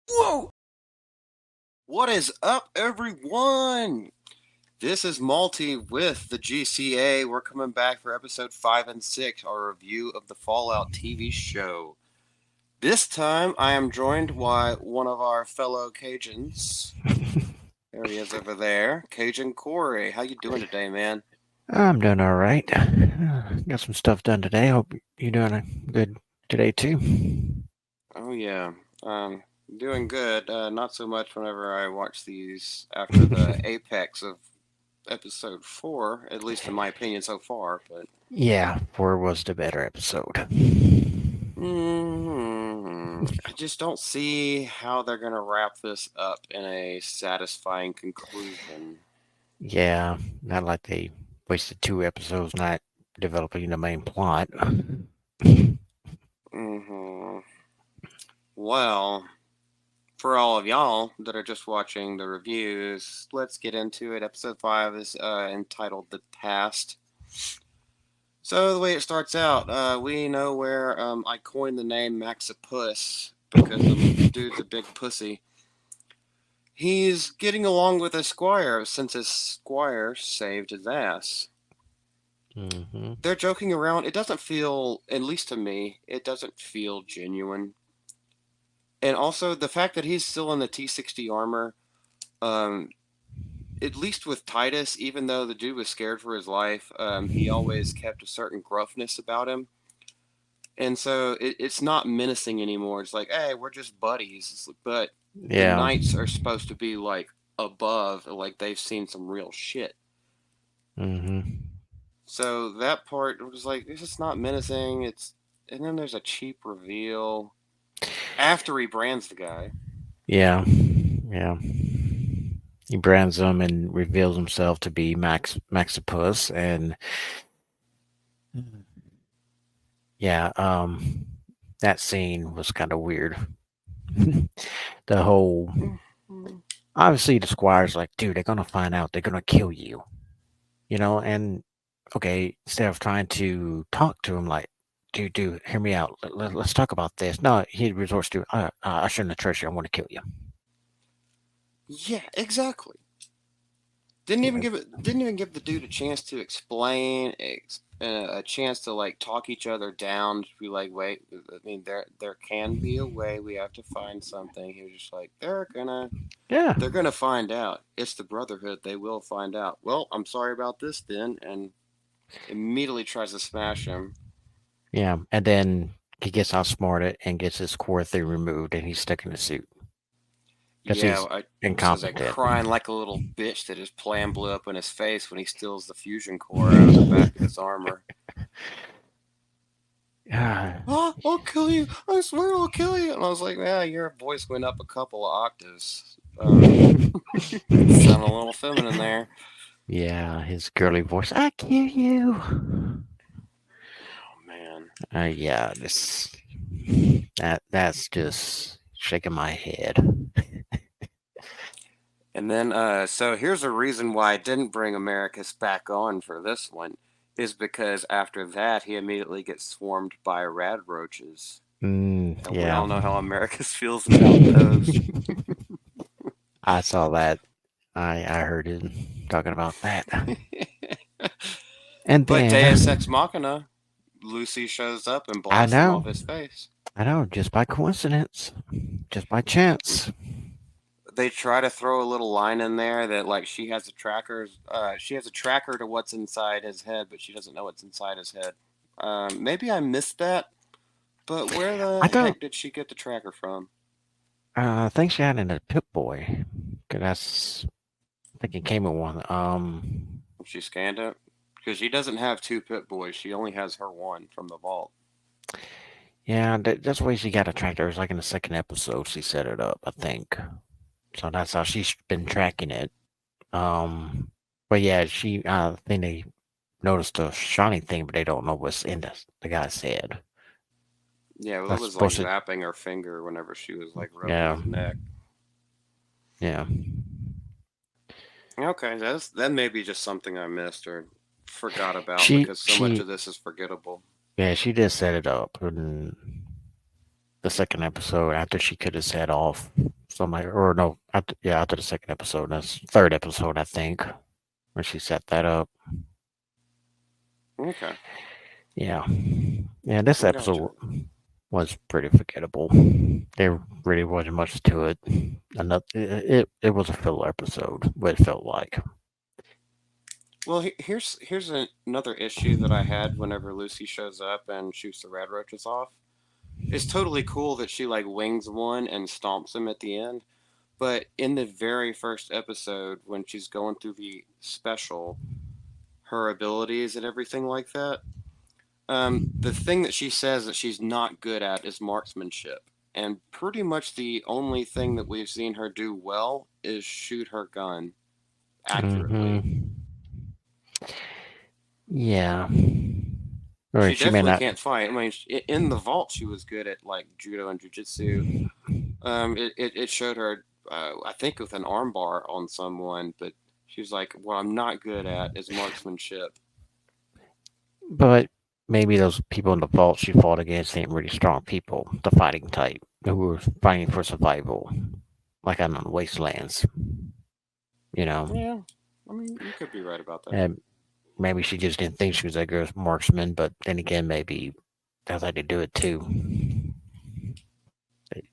Whoa! What is up, everyone? This is Malty with the GCA. We're coming back for episode 5 and 6, our review of the Fallout TV show. This time, I am joined by one of our fellow Cajuns. There he is over there, Cajun Corey. How you doing today, man? I'm doing all right. Got some stuff done today. Hope you're doing good today too. Oh yeah, um, doing good. Not so much whenever I watch these after the apex of episode 4, at least in my opinion so far, but Yeah, four was the better episode. I just don't see how they're going to wrap this up in a satisfying conclusion. Yeah, not like they wasted two episodes not developing the main plot. hmm Well, for all of y'all that are just watching the reviews, let's get into it. Episode 5 is entitled The Past. So, the way it starts out, we know where I coined the name Maxipus because the dude's a big pussy. He's getting along with his squire since his squire saved his ass. hmm They're joking around. It doesn't feel, at least to me, it doesn't feel genuine. And also the fact that he's still in the T60 armor, um, at least with Titus, even though the dude was scared for his life, he always kept a certain gruffness about him. And so it's not menacing anymore. It's like, hey, we're just buddies. But the Yeah, knights are supposed to be like above, like they've seen some real shit. hmm So that part was like, this is not menacing. And then there's a cheap reveal after he brands the guy. yeah, yeah. He brands him and reveals himself to be Maxipus, and yeah, that scene was kind of weird. The whole Mhm. obviously the squire's like, dude, they're gonna find out, they're gonna kill you, and okay, instead of trying to talk to him like, dude, hear me out. Let's talk about this. No, he resorts to, I shouldn't have trusted you. I want to kill you. Yeah, exactly. Didn't even give the dude a chance to explain, a chance to like talk each other down. To be like, wait, I mean, there can be a way. We have to find something. He was just like, Yeah, they're gonna find out. It's the Brotherhood. They will find out. Well, I'm sorry about this then, and immediately tries to smash him. yeah. And then he gets outsmarted and gets his core thing removed, and he's stuck in the suit because Yeah, he's I says like incompetent. crying like a little bitch that his plan blew up in his face when he steals the fusion core out of the back of his armor. Ah, Oh, I'll kill you! I swear I'll kill you! And I was like, yeah, your voice went up a couple of octaves. Sound a little feminine there. yeah, his girly voice. I kill you. Oh man. Yeah, that's just shaking my head. And then, so here's a reason why I didn't bring Americus back on for this one, is because after that he immediately gets swarmed by rad roaches, and we Yeah. all know how Americus feels about those. I saw that. I heard him talking about that. And But Deus then Ex Machina, Lucy shows up and I blasts him know, off his face. I know, just by coincidence, just by chance. They try to throw a little line in there that like she has a tracker to what's inside his head, but she doesn't know what's inside his head. Maybe I missed that, but where the I thought heck did she get the tracker from? I think she had in a Pip Boy. 'Cause that's I think it came in one. She scanned it because she doesn't have two Pit Boys. She only has her one from the vault. Yeah, that's why she got a tractor. It was like in the second episode she set it up, I think. So that's how she's been tracking it. Um, but yeah, I think they noticed the shiny thing, but they don't know what's in the guy's head. Yeah, well, it That's was like supposed to, zapping her finger whenever she was like rubbing yeah, his neck. yeah, Okay, that may be just something I missed or forgot about she, because so much she, of this is forgettable. yeah, she did set it up, and the second episode after she cut his head off. Something like, or no, after the second episode, that's third episode, I think, when she set that up. Okay, Yeah, yeah. This episode gotcha. was pretty forgettable. There really wasn't much to it. Another, it was a filler episode. What it felt like. Well, here's another issue that I had whenever Lucy shows up and shoots the red roaches off. It's totally cool that she like wings one and stomps him at the end. But in the very first episode, when she's going through the special, her abilities and everything like that, the thing that she says that she's not good at is marksmanship. And pretty much the only thing that we've seen her do well is shoot her gun accurately. Hmm. Yeah. Or She she may definitely not. can't fight. I mean, in the vault, she was good at like judo and jujitsu. It showed her, I think, with an armbar on someone, but she was like, "What I'm not good at is marksmanship." But maybe those people in the vault she fought against ain't really strong people, the fighting type, who were fighting for survival, like on the wastelands, you know. Yeah, I mean, you could be right about that. And maybe she just didn't think she was a good marksman, but then again, maybe that's how they do it too.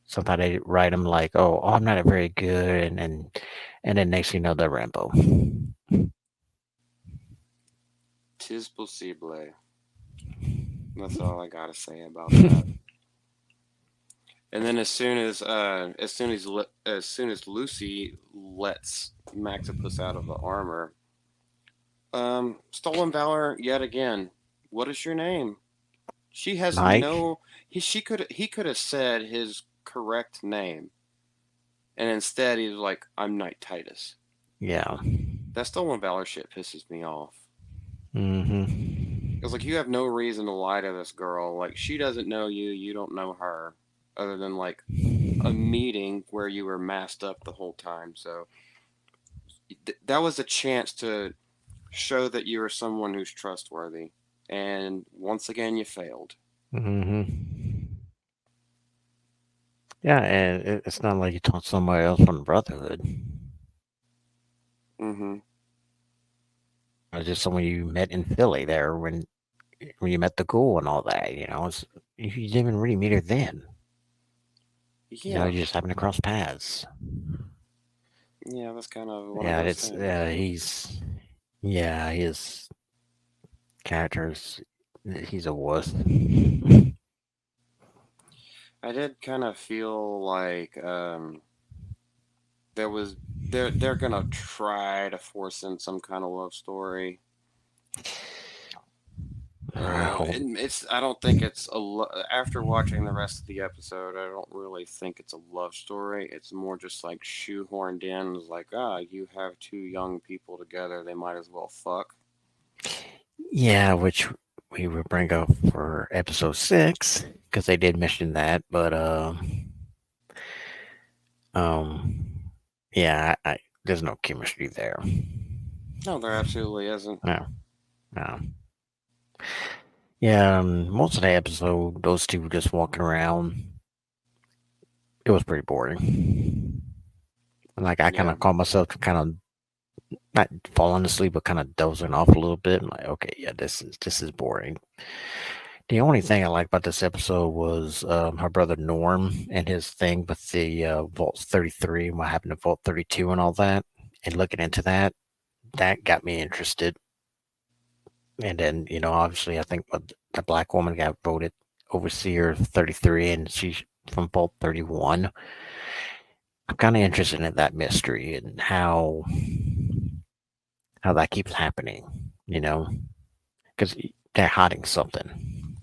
Sometimes they write them like, "Oh, I'm not a very good," and then next thing you know, they're Rambo. Tis possible. That's all I gotta say about that. And then as soon as Lucy lets Maxipus out of the armor, stolen valor yet again. What is your name? She has Mike, no. He could have said his correct name, and instead he's like, "I'm Knight Titus." yeah, That stolen valor shit pisses me off. mm-hmm, It's like you have no reason to lie to this girl. Like she doesn't know you, you don't know her, other than like a meeting where you were masked up the whole time. So that was a chance to show that you are someone who's trustworthy. And once again, you failed. mm-hmm. Yeah, and it's not like you talk to somebody else from the Brotherhood. Mm-hmm. It's just someone you met in Philly there when you met the ghoul and all that. You didn't even really meet her then. Yeah, You just happened to cross paths. yeah, that's kind of one of Yeah, those it's things. his characters. He's a wuss. I did kind of feel like there was they're gonna try to force in some kind of love story. Oh, It's I don't think it's after watching the rest of the episode, I don't really think it's a love story. It's more just like shoehorned in. It's like, you have two young people together, they might as well fuck. yeah, which we would bring up for episode 6 because they did mention that, but um, yeah, there's no chemistry there. No, there absolutely isn't. No, no. Yeah, most of the episode, those two were just walking around. It was pretty boring. Like I kind Yeah, of caught myself kind of not falling asleep, but kind of dozing off a little bit. I'm like, okay, yeah, this is boring. The only thing I liked about this episode was her brother Norm and his thing with the Vault 33 and what happened to Vault 32 and all that. And looking into that, that got me interested. And then, obviously, I think the black woman got voted overseer 33 and she's from Vault 31. I'm kind of interested in that mystery and how that keeps happening, because they're hiding something.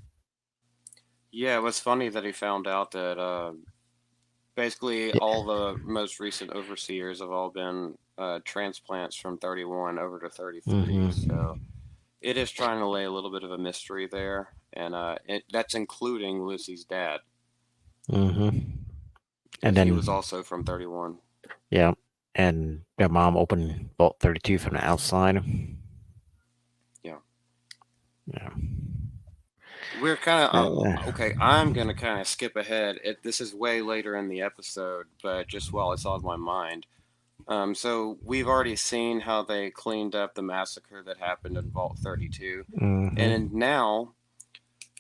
yeah. It was funny that he found out that basically Yeah. all the most recent overseers have all been transplants from 31 over to 33. So Mm-hmm. it is trying to lay a little bit of a mystery there, and that's including Lucy's dad, Mm-hmm. And because he was then, also from 31. yeah, and their mom opened Vault 32 from the outside. Yeah. Yeah. We're kind of Uh, okay. I'm gonna kind of skip ahead. This is way later in the episode, but just while it's on my mind. So we've already seen how they cleaned up the massacre that happened in Vault 32, and mm-hmm. now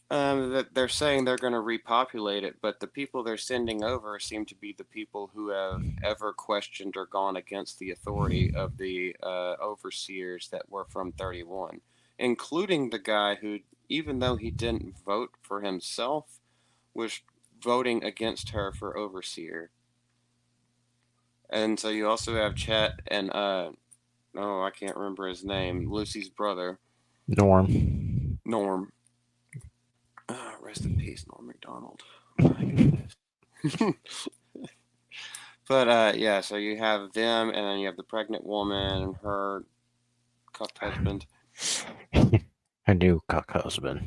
that they're saying they're going to repopulate it, but the people they're sending over seem to be the people who have ever questioned or gone against the authority of the overseers that were from 31, including the guy who, even though he didn't vote for himself, was voting against her for overseer. And so you also have Chet and oh, I can't remember his name, Lucy's brother, Norm. Norm. Rest in peace, Norm McDonald. My goodness. But yeah, so you have them, and then you have the pregnant woman and her cuffed husband, A new cock husband.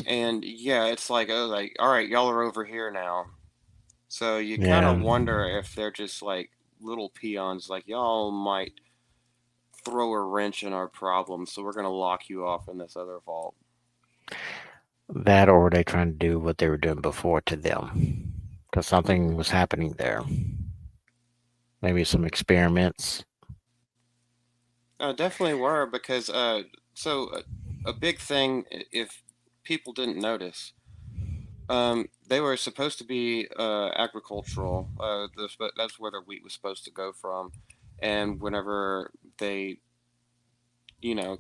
and yeah, it's like, oh, like, all right, y'all are over here now. So you kind Yeah, of wonder if they're just like little peons, like y'all might throw a wrench in our problem, so we're gonna lock you off in this other vault. that or were they trying to do what they were doing before to them? Because something Hmm. was happening there. Maybe some experiments. Definitely were because a big thing if people didn't notice. They were supposed to be agricultural. That's where the wheat was supposed to go from. And whenever they,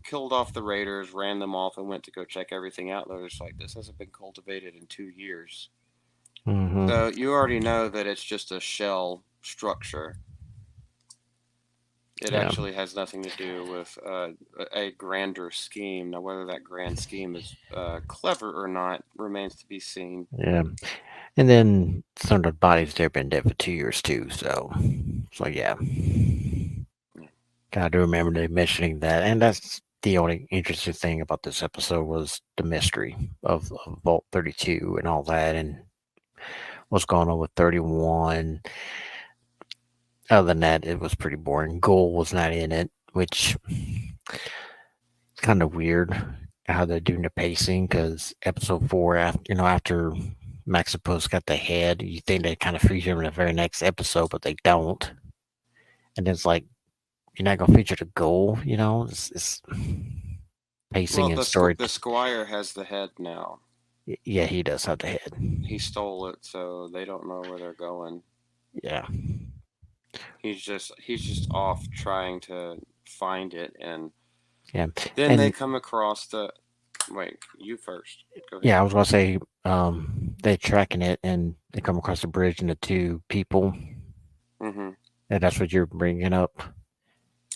killed off the raiders, ran them off, and went to go check everything out, they're just like, this hasn't been cultivated in 2 years. Mm-hmm. So you already know that it's just a shell structure. It Yeah, actually has nothing to do with a grander scheme. Now, whether that grand scheme is clever or not remains to be seen. yeah. And then some of the bodies there been dead for 2 years too. So yeah, I do remember they mentioning that, and that's the only interesting thing about this episode was the mystery of Vault 32 and all that, and what's going on with 31. Other than that, it was pretty boring. Goal was not in it, which is kind of weird how they're doing the pacing because episode four, after Maxipus got the head, you think they kind of feature him in the very next episode, but they don't. And it's like you're not gonna feature the goal, it's pacing Well, and story. the squire has the head now. Yeah, he does have the head. He stole it, so they don't know where they're going. Yeah, He's just off trying to find it, and yeah, then they and come across the. Wait, you first. Go ahead. yeah, I was gonna say, they're tracking it and they come across the bridge and the two people, Mm-hmm. and that's what you're bringing up.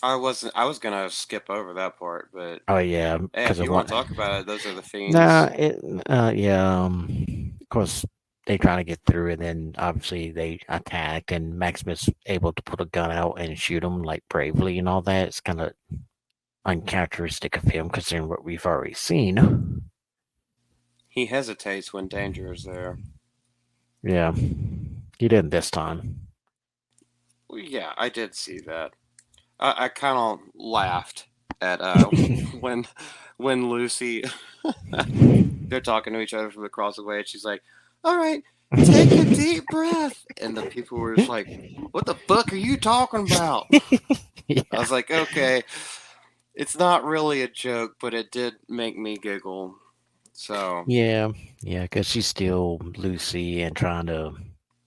I wasn't. I was gonna skip over that part, but Oh yeah, hey, because if of you one. want to talk about it, those are the Nah, fiends. yeah. Of course, they trying to get through, and then obviously they attacked, and Maximus able to put a gun out and shoot them like bravely and all that. It's kind of uncharacteristic of him, considering what we've already seen. He hesitates when danger is there. Yeah, he didn't this time. Well, yeah, I did see that. I kind of laughed at when when Lucy they're talking to each other from across the way, and she's like, "All right, take a deep breath," and the people were just like, "What the fuck are you talking about?" I Yeah, was like, "Okay, it's not really a joke, but it did make me giggle." So yeah, yeah, because she's still Lucy and trying to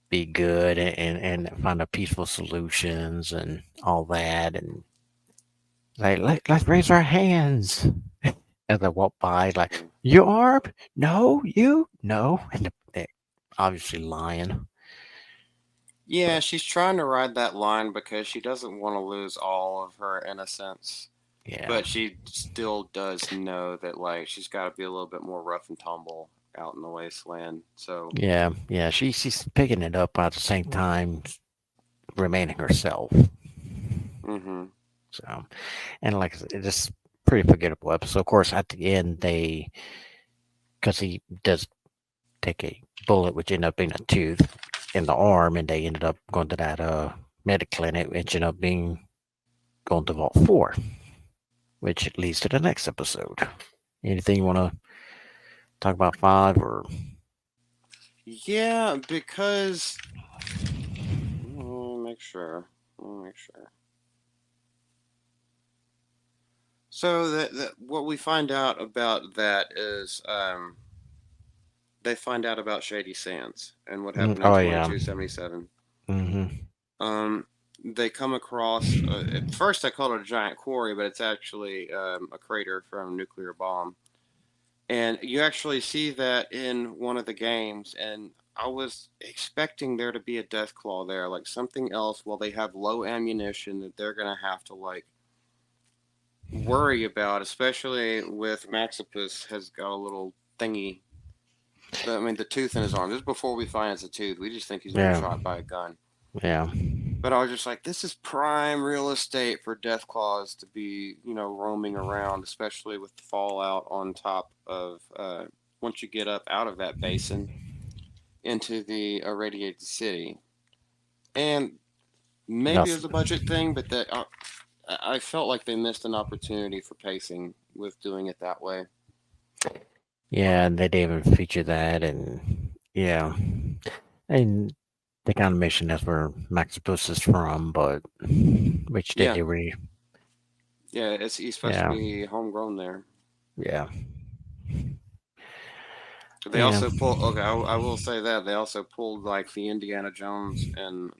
be good and find a peaceful solutions and all that, and like let's raise our hands as I walk by, like, mhm. "You arm? No, you? No." And they're obviously lying. Yeah, But she's trying to ride that line because she doesn't want to lose all of her innocence. yeah, But she still does know that like she's got to be a little bit more rough and tumble out in the wasteland. So, yeah, she's picking it up at the same time, remaining herself. hmm So, and like I said, it's just pretty forgettable episode. Of course, at the end, because he does take a bullet, which ended up being a tooth in the arm, and they ended up going to that medic clinic, which ended up being going to Vault 4, which leads to the next episode. Anything you want to talk about five or? Yeah, because make sure. Make sure. So that what we find out about that is they find out about Shady Sands and what happened in Oh yeah. 2277. Mm-hmm. Um, they come across at first I called it a giant quarry, but it's actually a crater from a nuclear bomb. And you actually see that in one of the games, and I was expecting there to be a death claw there, like something else. While they have low ammunition, that they're gonna have to like worry about, especially with Maxipus has got a little thingy. I mean, the tooth in his arm. This is before we find it's a tooth. We just think he's been Yeah. shot by a gun. Yeah. But I was just like, this is prime real estate for death claws to be, roaming around, especially with the fallout on top of once you get up out of that basin into the irradiated city. And maybe it That's was a budget thing, but that I felt like they missed an opportunity for pacing with doing it that way. yeah. They didn't even feature that, and yeah, and they kind of mentioned that's where Max Bus is from, but which they Yeah, did really, yeah, he's supposed to yeah, be homegrown there. yeah, They yeah. also pull. Okay, I will say that they also pulled like the Indiana Jones and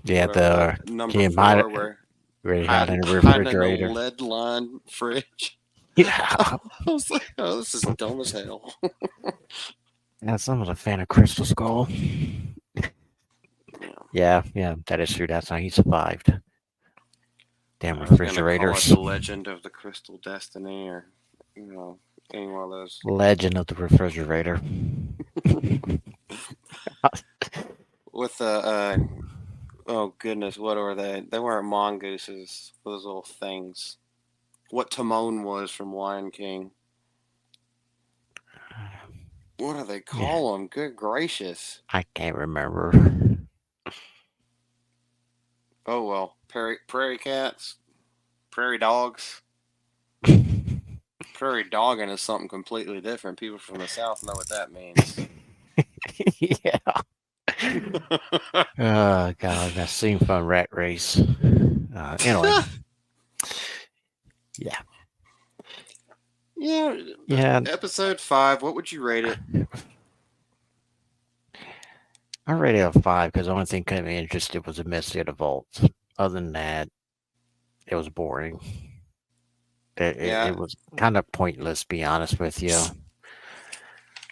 Yeah, whatever that the number can hide four, it where really hide hiding in the hiding in the refrigerator. lead line fridge. I Yeah, was like, oh, this is dumb as hell. yeah. Someone's a fan of Crystal Skull. Yeah, Yeah, yeah, that is true. That's how he survived. Damn I was gonna call it refrigerators. the Legend of the Crystal Destiny, or you know, any one of those. Legend of the refrigerator. With the oh goodness, what are they? They weren't mongooses. Those little things. What Timon was from Lion King. What do they Yeah, call them? Good gracious. I can't remember. Oh well, prairie cats, prairie dogs. Prairie dogging is something completely different. People from the south know what that means. Yeah. Oh god, that scene from Rat Race. Anyway, yeah, Yeah, yeah. episode 5. What would you rate it? I rated it a five because the only thing kept me interested was the mystery of the vaults. Other than that, it was boring. It Yeah, was kind of pointless, to be honest with you.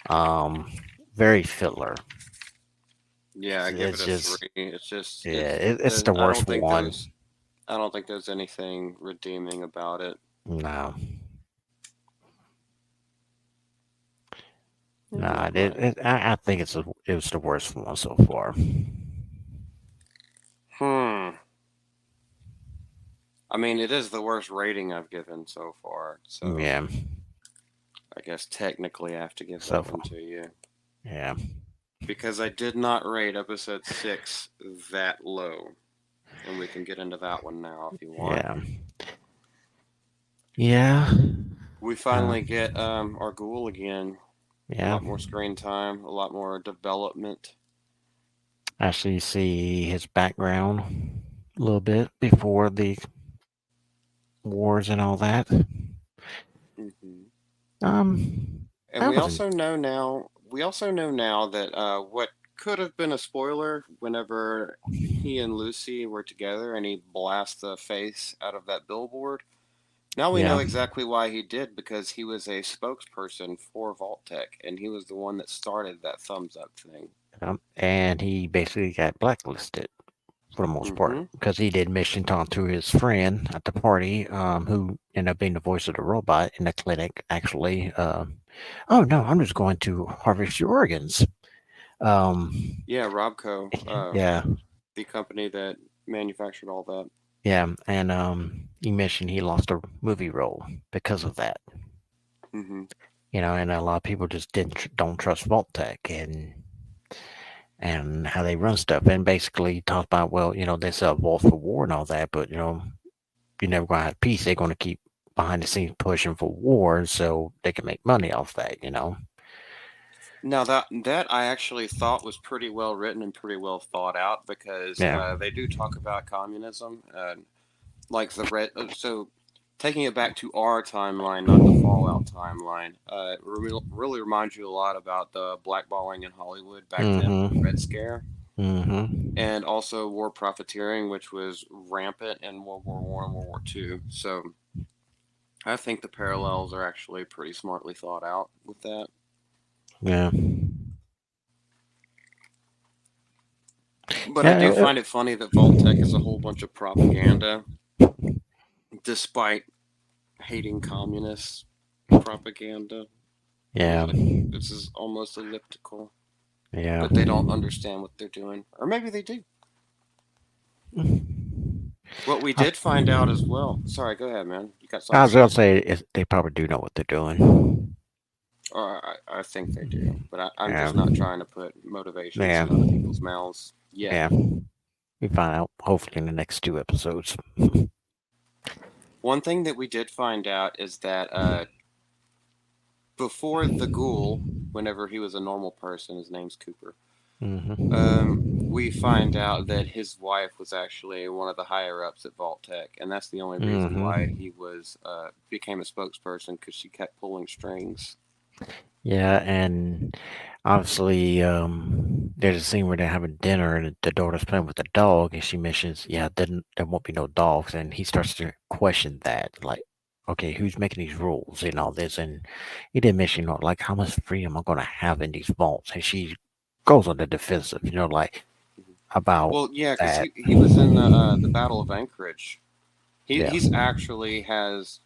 Um, very filler. yeah. I give it It's a just 3. It's just yeah, it's the I worst don't think one. there's I don't think there's anything redeeming about it. No, no, All right. I think it was the worst one so far. Hmm. I mean, it is the worst rating I've given so far, so Yeah, I guess technically I have to give so that far. one to you Yeah, because I did not rate episode 6 that low, and we can get into that one now if you want. yeah, yeah, We uh, finally get our ghoul again. A yeah. lot more screen time, a lot more development. Actually, see his background a little bit before the wars and all that. Hmm. Um, And I we wasn't. also know now. We also know now that what could have been a spoiler whenever he and Lucy were together and he blasts the face out of that billboard. Now we know Yeah, exactly why he did, because he was a spokesperson for Vault-Tec and he was the one that started that thumbs up thing. and he basically got blacklisted for the most part Mm-hmm. because he did mission talk to his friend at the party, who ended up being the voice of the robot in the clinic. Actually, oh no, I'm just going to harvest your organs. Um, Yeah, Robco, yeah, the company that manufactured all that. yeah, and he mentioned he lost a movie role because of that. Mm-hmm. And a lot of people just don't trust Vault Tech and how they run stuff. And basically talk about, well, they sell Vault for war and all that, but you're never going to have peace. They're going to keep behind the scenes pushing for war so they can make money off that. Now that I actually thought was pretty well written and pretty well thought out because Yeah. they do talk about communism, like the red. So taking it back to our timeline, not the Fallout timeline, really reminds you a lot about the blackballing in Hollywood back then, the Red Mm-hmm. Scare, Mm-hmm. and also war profiteering, which was rampant in World War I and World War II. So I think the parallels are actually pretty smartly thought out with that. Yeah. But I Yeah. do find it funny that Vault Tech is a whole bunch of propaganda, despite hating communist propaganda. It's Yeah. like this is almost elliptical, Yeah. but they don't understand what they're doing, or maybe they do. What we I, did find out as well. Sorry, go ahead, man. You got I something to was gonna say? say they probably do know what they're doing. Or I think they do, but I'm Yeah. just not trying to put motivations Yeah. in other people's mouths yet. Yeah. We find out hopefully in the next two episodes. One thing that we did find out is that before the ghoul, whenever he was a normal person, his name's Cooper. We find out that his wife was actually one of the higher ups at Vault Tech, and that's the only reason why Mm-hmm. he was became a spokesperson because she kept pulling strings. Yeah, and obviously, there's a scene where they're having dinner and the daughter's playing with the dog, and she mentions, "Yeah, then there won't be no dogs," and he starts to question that, like, okay, who's making these rules and all this, and he did mention, like how much freedom I'm gonna have in these vaults, and she goes on the defensive, like about Well, yeah, because that. he was in the Battle of Anchorage. Yeah, He's actually has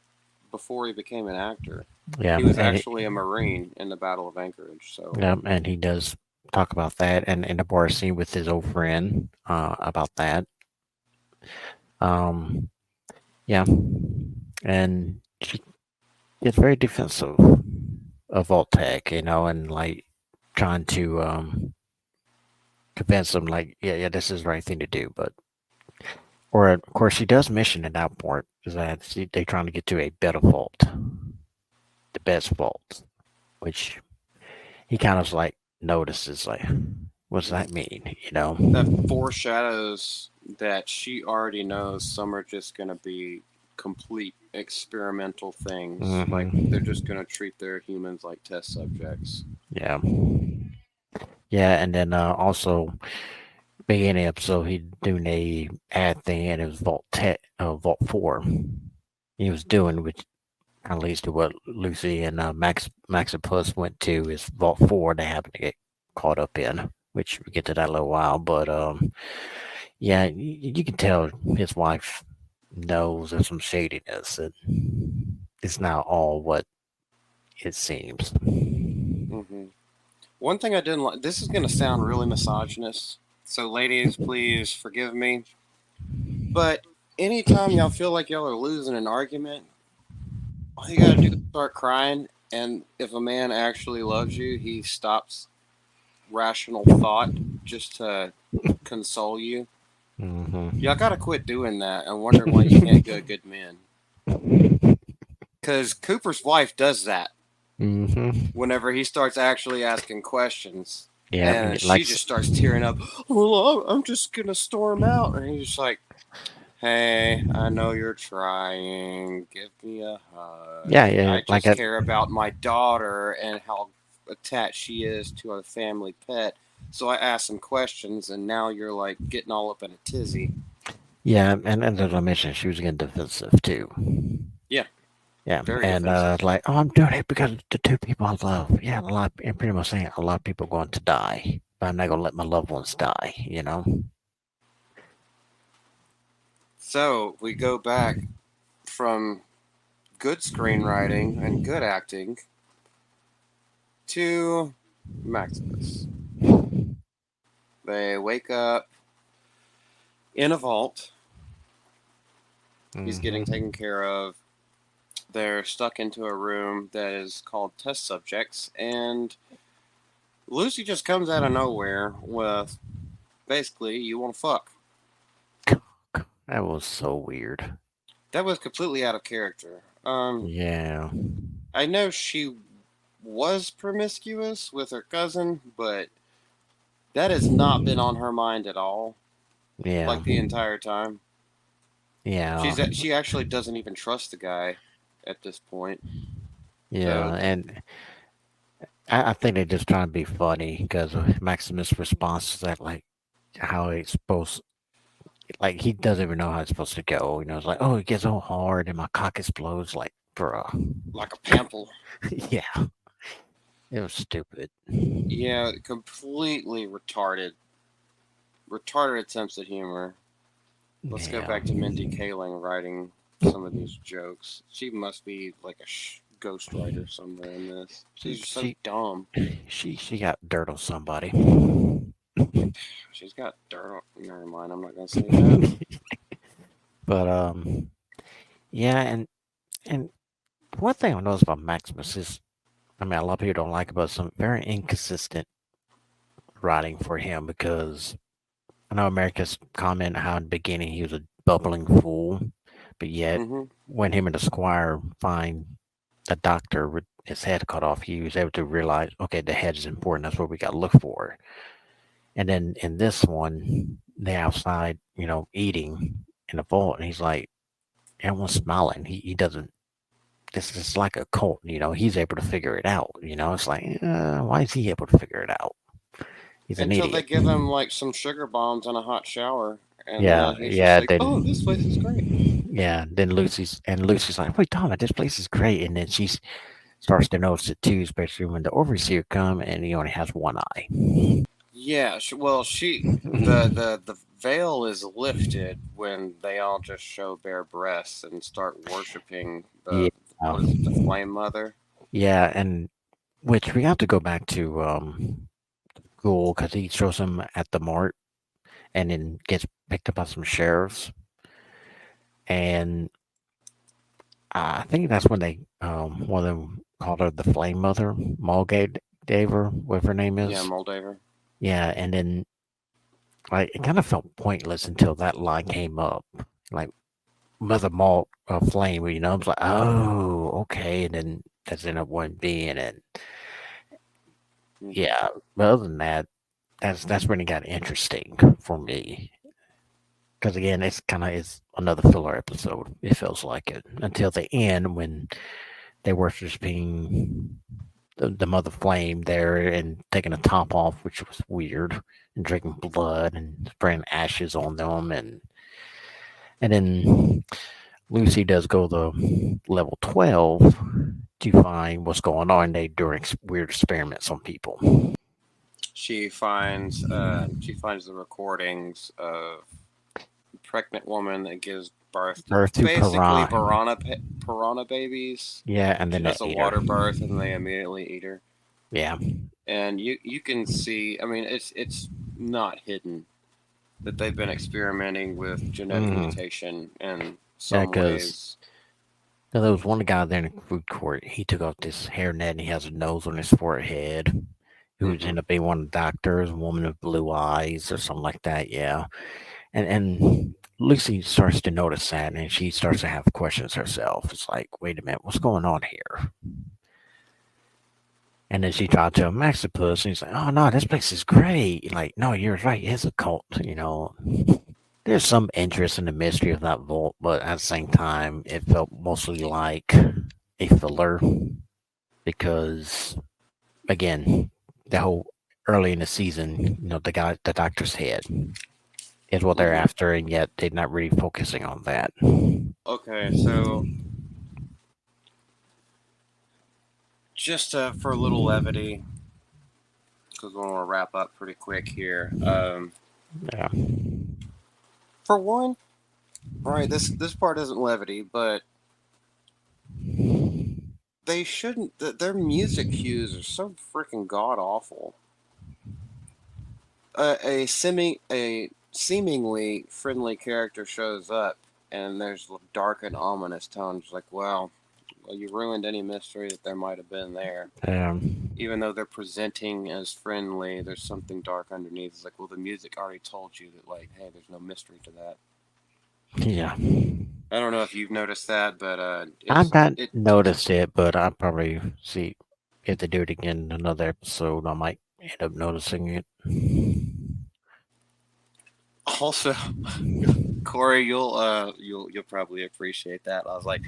before he became an actor, yeah, he was and actually a Marine in the Battle of Anchorage. So yeah, and he does talk about that, and in the bar scene with his old friend, about that. Um, yeah, and she gets very defensive of Voltec, and like trying to convince him, like, yeah, yeah, this is the right thing to do. But, or of course, she does mention in that part is that they're trying to get to a better vault, the best vault, which he kind of like notices, like, what does that mean? that foreshadows that she already knows some are just going to be complete experimental things. Like they're just Hmm. going to treat their humans like test subjects. Yeah, yeah, and then also beginning episode, he doing a ad thing, and it was Vault 4. He was doing, which kind of leads to what Lucy and Maxipus went to, is Vault 4. They happen to get caught up in, which we get to that in a little while. But yeah, you can tell his wife knows there's some shadiness, and it's not all what it seems. Hmm. One thing I didn't like, this is going to sound really misogynist. So, ladies, please forgive me. But anytime y'all feel like y'all are losing an argument, all you got to do is start crying. And if a man actually loves you, he stops rational thought just to console you. Y'all Hmm. gotta quit doing that and wondering why you can't get good men. Because Cooper's wife does that Hmm. whenever he starts actually asking questions. Yeah, And she like, just starts tearing up. Well, I'm just gonna storm out. And he's just like, hey, I know you're trying. Give me a hug. yeah, yeah, I like just care about my daughter and how attached she is to our family pet. So I asked some questions, and now you're like getting all up in a tizzy. yeah, and as I mentioned, she was getting defensive too. Yeah, Yeah, very and defensive. like, oh, I'm doing it because the two people I love. Yeah, and pretty much saying a lot of people are going to die, but I'm not gonna let my loved ones die. So we go back from good screenwriting and good acting to Maximus. They wake up in a vault. He's getting Hmm. taken care of. They're stuck into a room that is called test subjects, and Lucy just comes out of nowhere with basically, you want to fuck. That was so weird. That was completely out of character. Yeah. I know she was promiscuous with her cousin, but that has not been on her mind at all, Yeah, like the entire time. yeah, She actually doesn't even trust the guy at this point. yeah, So, and I think they're just trying to be funny because Maximus' response to that, like how it's supposed, like he doesn't even know how it's supposed to go. You know, it's like, oh, it gets so hard and my cock explodes, like, bruh. like a pimple. Yeah, it was stupid. Yeah, completely retarded attempts at humor. Let's go Yeah, back to Mindy Kaling writing some of these jokes. She must be like a ghostwriter somewhere in this. she She's so she dumb. she got dirt on somebody. She's got dirt. Never mind. I'm not gonna say that. But yeah, and one thing I noticed about Maximus is, I mean, a lot of people don't like about some very inconsistent writing for him because I know America's comment how in the beginning he was a bubbling fool, but yet Hmm. when him and the squire find the doctor with his head cut off, he was able to realize, okay, the head is important. That's what we got to look for. And then in this one, they outside, eating in the vault, and he's like, everyone's smiling. He doesn't. This is like a cult, he's able to figure it out. It's like, why is he able to figure it out? He's an Until they idiot. give him like some sugar bombs and a hot shower, and Yeah, he's just yeah. like, "Oh, this place is great." Yeah. Then Lucy's like, wait, Donna, this place is great. And then she starts to notice it too, especially when the overseer come and he only has one eye. Yeah. Well, the veil is lifted when they all just show bare breasts and start worshiping Yeah. the what is it, the Flame Mother? Yeah, and which we have to go back to school because he shows him at the mart and then gets picked up by some sheriffs. And I think that's when they one of them called her the Flame Mother, Mulgate Daver, whatever her name Yeah, is. Moldaver. Yeah, and then like it kind of felt pointless until that line came up, like Mother Malt Flame. I was like, oh, okay, and then that's ended up one being, and Hmm. yeah. But other than that, that's when it got interesting for me. Because again, it's kind of is another filler episode. It feels like it until the end when they were just being the mother flame there and taking the top off, which was weird, and drinking blood and spraying ashes on them, and then Lucy does go to level 12 to find what's going on. They doing weird experiments on people. She finds the recordings of a pregnant woman that gives birth to Birth to basically piranha. piranha babies. Yeah, and She then they does a ate her. water birth and they immediately eat her. Yeah, And you can see, I mean, it's not hidden that they've been experimenting with genetic mm, mutation in yeah, some because ways. there was one guy there in the food court. He took off this hairnet and he has a nose on his forehead. Who's Hmm. ended up being one of the doctors, a woman with blue eyes or something like that. Yeah, and Lucy starts to notice that, and she starts to have questions herself. It's like, wait a minute, what's going on here? And then she tried to Maxipus, and he's like, oh no, this place is great. Like, no, you're right, it's a cult. There's some interest in the mystery of that vault, but at the same time, it felt mostly like a filler because, again, the whole early in the season, the doctor's head is what they're Hmm. after, and yet they're not really focusing on that. Okay, so just for a little levity, because we want to wrap up pretty quick here. Yeah. For one, right, this part isn't levity, but they shouldn't. Their music cues are so freaking god awful. A seemingly friendly character shows up, and there's dark and ominous tones. Like, well, you ruined any mystery that there might have been there. Um, Even though they're presenting as friendly, there's something dark underneath. It's like, well, the music already told you that, like, hey, there's no mystery to that. yeah. I don't know if you've noticed that, but I've it's not it. noticed it, but I probably see if they do it again in another episode, I might end up noticing it. Also, Corey, you'll probably appreciate that. I was like,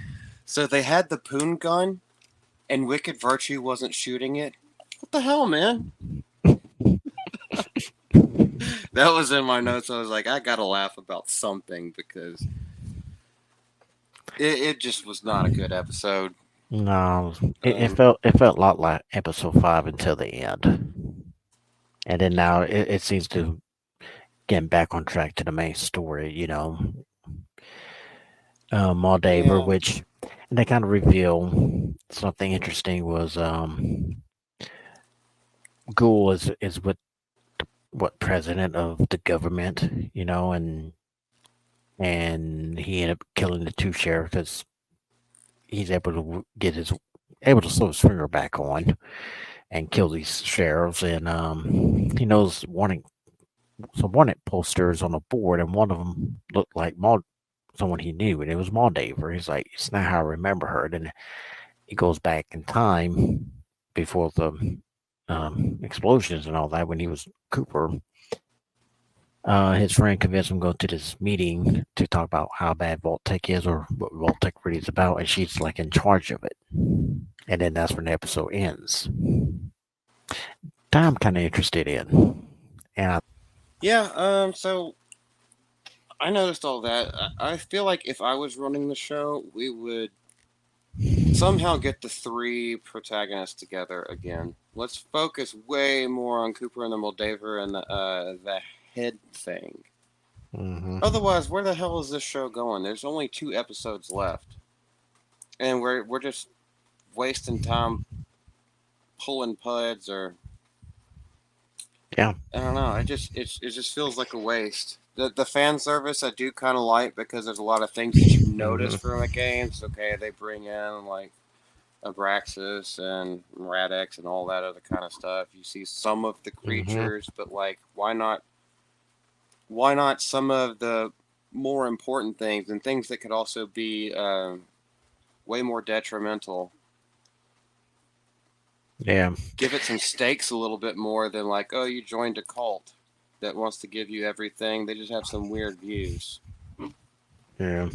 so they had the poon gun, and Wicked Virtue wasn't shooting it. What the hell, man? That was in my notes. I was like, I gotta laugh about something because it just was not a good episode. No, Um, it felt a lot like episode 5 until the end, and then now it seems to get back on track to the main story. Moldaver, yeah, which and they kind of reveal something interesting was Ghoul is what president of the government, and he ended up killing the two sheriffs because he's able to get his able to sew his finger back on and kill these sheriffs, and he knows wanting some wanted posters on a board, and one of them looked like someone he knew, and it was Moldaver. He's like, it's not how I remember her. Then he goes back in time before the explosions and all that when he was Cooper. His friend convinced him to go to this meeting to talk about how bad Vault-Tec is or what Vault-Tec really is about, and she's like in charge of it. And then that's when the episode ends. That I'm kind of interested in. And yeah. So I noticed all that. I feel like if I was running the show, we would somehow get the three protagonists together again. Let's focus way more on Cooper and the Moldaver and the head thing. mm-hmm. Otherwise, where the hell is this show going? There's only 2 episodes left, and we're just wasting time pulling puds or Yeah. I don't know. It just feels like a waste. The fan service I do kind of like because there's a lot of things that you notice Mm-hmm. from the games. Okay, they bring in like Abraxas and Radix and all that other kind of stuff. You see some of the Mm-hmm. creatures, but like, why not? Why not some of the more important things and things that could also be way more detrimental? Yeah. Give it some stakes a little bit more than like, oh, you joined a cult that wants to give you everything. They just have some weird views, Yeah.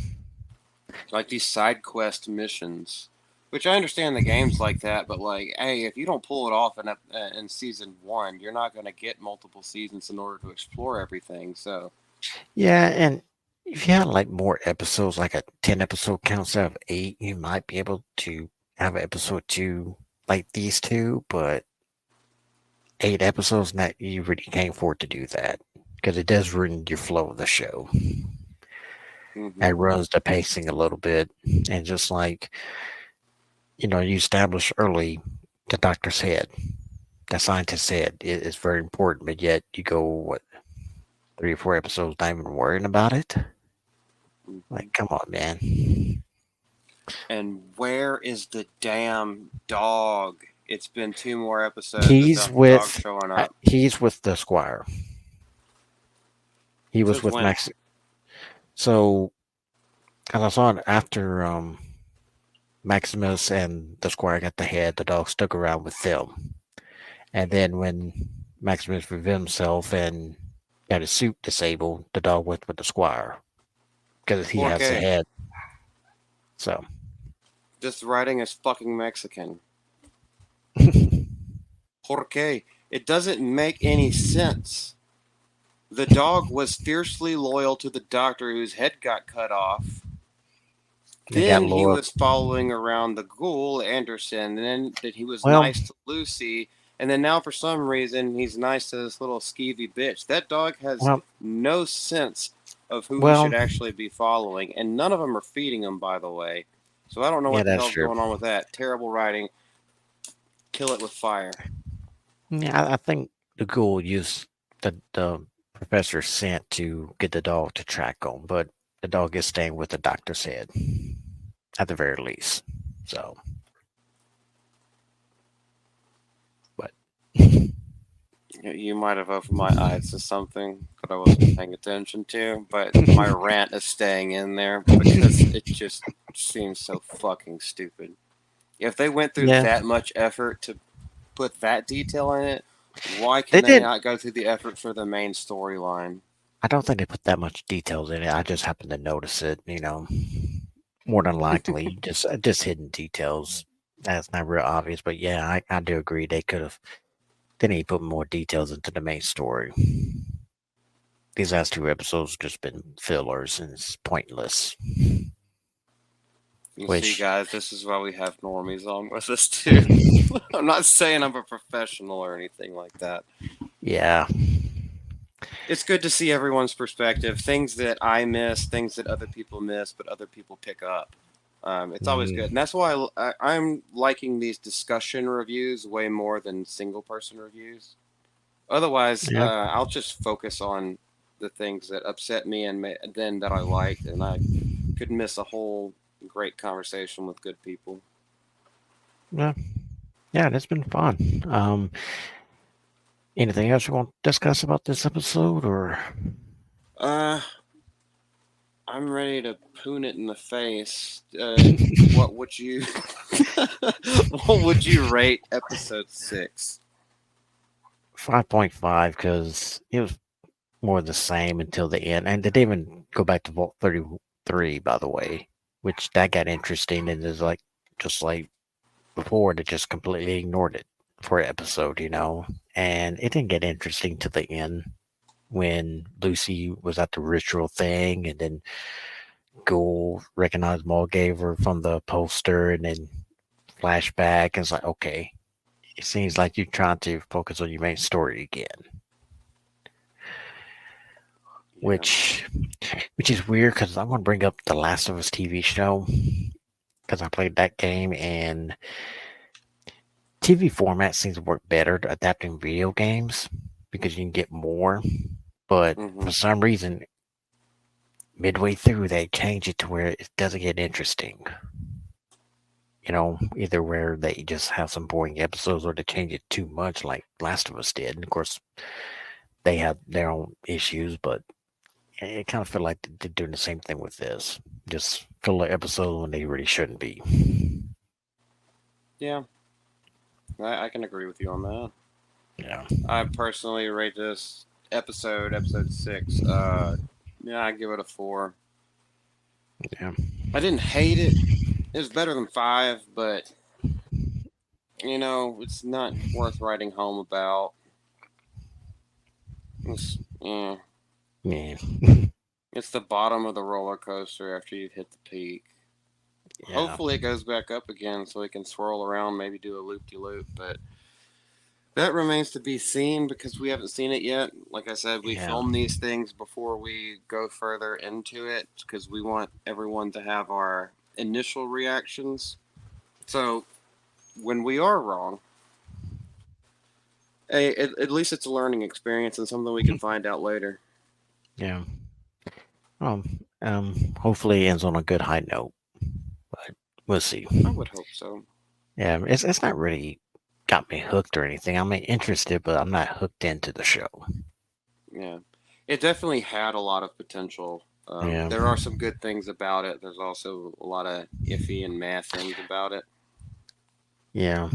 like these side quest missions. Which I understand the game's like that, but like, hey, if you don't pull it off in season one, you're not going to get multiple seasons in order to explore everything. So, Yeah. And if you had like more episodes, like a 10 episode count instead of 8, you might be able to have an episode 2 like these two, but 8 episodes, that you really can't afford to do that because it does ruin your flow of the show. It mm-hmm. runs the pacing a little bit. And just like, you establish early the doctor's head, the scientist's head is very important, but yet you go, what, 3 or 4 episodes not even worrying about it? Mm-hmm. Like, come on, man. And where is the damn dog? It's been 2 more episodes He's without the dog with showing up. he's with the squire. He was Since with when? Max. So, as I saw it after Maximus and the squire got the head, the dog stuck around with them. And then when Maximus revealed himself and got his suit disabled, the dog went with the squire because he has the Porque. head. So, This writing is fucking Mexican. Porque. It doesn't make any sense. The dog was fiercely loyal to the doctor whose head got cut off. they got Then he loyal. was following around the ghoul, Anderson, and then that he was Well, nice to Lucy, and then now for some reason he's nice to this little skeevy bitch. That dog has well, no sense of who he well. should actually be following, and none of them are feeding him, by the way. So I don't know Yeah, what the that's hell's true. going on with that. Terrible writing. Kill it with fire. Yeah, I think the ghoul used the professor sent to get the dog to track him, but the dog is staying with the doctor's head at the very least. So, but You might have opened my eyes to something that I wasn't paying attention to, but my rant is staying in there because it just seems so fucking stupid. If they went through yeah, that much effort to put that detail in it, why They can they did. not go through the effort for the main storyline? I don't think they put that much details in it. I just happened to notice it. More than likely, just hidden details. That's not real obvious, but yeah, I do agree they could have. They need to put more details into the main story. These last two episodes just been fillers and it's pointless. You see, Which, guys, this is why we have normies on with us too. I'm not saying I'm a professional or anything like that. yeah, It's good to see everyone's perspective, things that I miss, things that other people miss, but other people pick up. It's always good, mm, and that's why I'm liking these discussion reviews way more than single person reviews. Otherwise, yeah, I'll just focus on the things that upset me and then that I liked, and I could miss a whole great conversation with good people. yeah, yeah. It's been fun. Anything else you want to discuss about this episode, or Uh, I'm ready to poon it in the face. What would you, what would you rate episode 6? 5.5? Because it was more the same until the end, and they didn't even go back to Vault 33, by the way, which that got interesting and is like just like before they just completely ignored it for an episode, and it didn't get interesting to the end when Lucy was at the ritual thing, and then Ghoul recognized Mulgaver from the poster, and then flashback. And it's like, okay, it seems like you're trying to focus on your main story again, Yeah. which which is weird because I'm gonna bring up the Last of Us TV show because I played that game and TV format seems to work better to adapting video games because you can get more. But Hmm. for some reason, midway through, they change it to where it doesn't get interesting. Either where they just have some boring episodes or they change it too much, like Last of Us did. And of course, they have their own issues, but it kind of feel like they're doing the same thing with this. Just filler episodes when they really shouldn't be. Yeah, I can agree with you on that. Yeah, I personally rate this episode 6. Yeah, I give it a 4. yeah, I didn't hate it. It was better than 5, but it's not worth writing home about. Yeah, yeah, it's the bottom of the roller coaster after you've hit the peak. yeah, Hopefully, it goes back up again so we can swirl around, maybe do a loop de loop. But that remains to be seen because we haven't seen it yet. Like I said, we yeah, film these things before we go further into it because we want everyone to have our initial reactions. So when we are wrong, hey, at least it's a learning experience and something we can find out later. yeah. Hopefully it ends on a good high note, but we'll see. I would hope so. Yeah, it's not really got me hooked or anything. I'm interested, but I'm not hooked into the show. Yeah, it definitely had a lot of potential. Yeah, There are some good things about it. There's also a lot of iffy and meh things about it. yeah,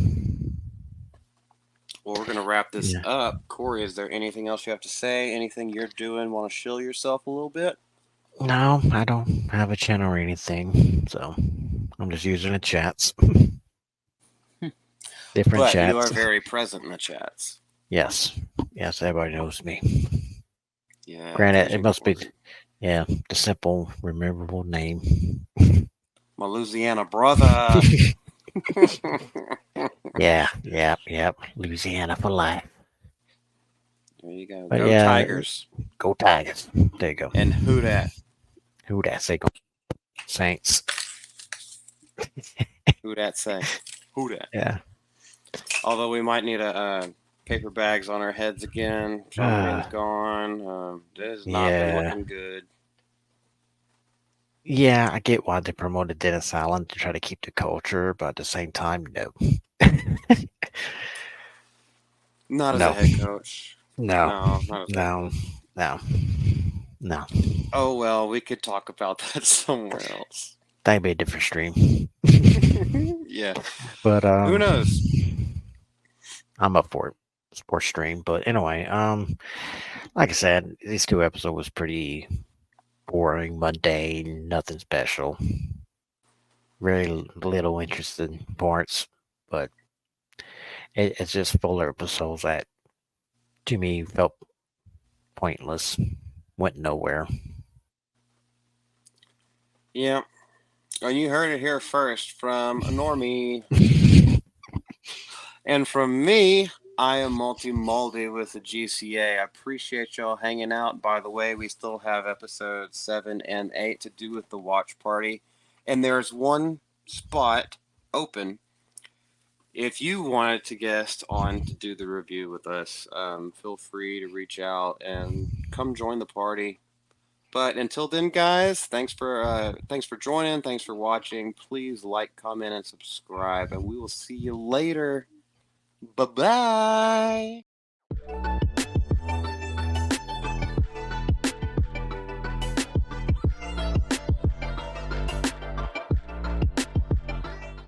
Well, we're gonna wrap this yeah. up. Corey, is there anything else you have to say? Anything you're doing? Want to shill yourself a little bit? No, I don't have a channel or anything, so I'm just using the chats, different But you are chats. very present in the chats. Yes, yes, everybody knows me. Yeah, that Granted, is it must be, important. yeah, the simple, memorable name. My Louisiana brother. Yeah, yeah, yep. Louisiana for life. There you go. But Go yeah, Tigers. go Tigers. There you go. And who dat? Who that say go Saints? Who dat say? Who dat? Yeah. Although we might need a paper bags on our heads again. Sean Payton's gone. It has not been Yeah. looking good. Yeah, I get why they promoted Dennis Allen to try to keep the culture, but at the same time, no. Not as a No. head coach. No. No, not as a head No. coach. No. No. Oh well, we could talk about that somewhere else. That'd be a different stream. Yeah. But Who knows? I'm up for it. Sports stream, but anyway, like I said, these two episodes was pretty boring, mundane, nothing special. Very little interesting parts, but it's just full of episodes that to me felt pointless, went nowhere. Yeah. And you heard it here first from Normie. And from me, I am Multi Moldy with the GCA. I appreciate y'all hanging out. By the way, we still have episodes 7 and 8 to do with the watch party. And there's one spot open if you wanted to guest on to do the review with us. Feel free to reach out and come join the party. But until then, guys, thanks for joining. Thanks for watching. Please like, comment, and subscribe, and we will see you later. Bye bye.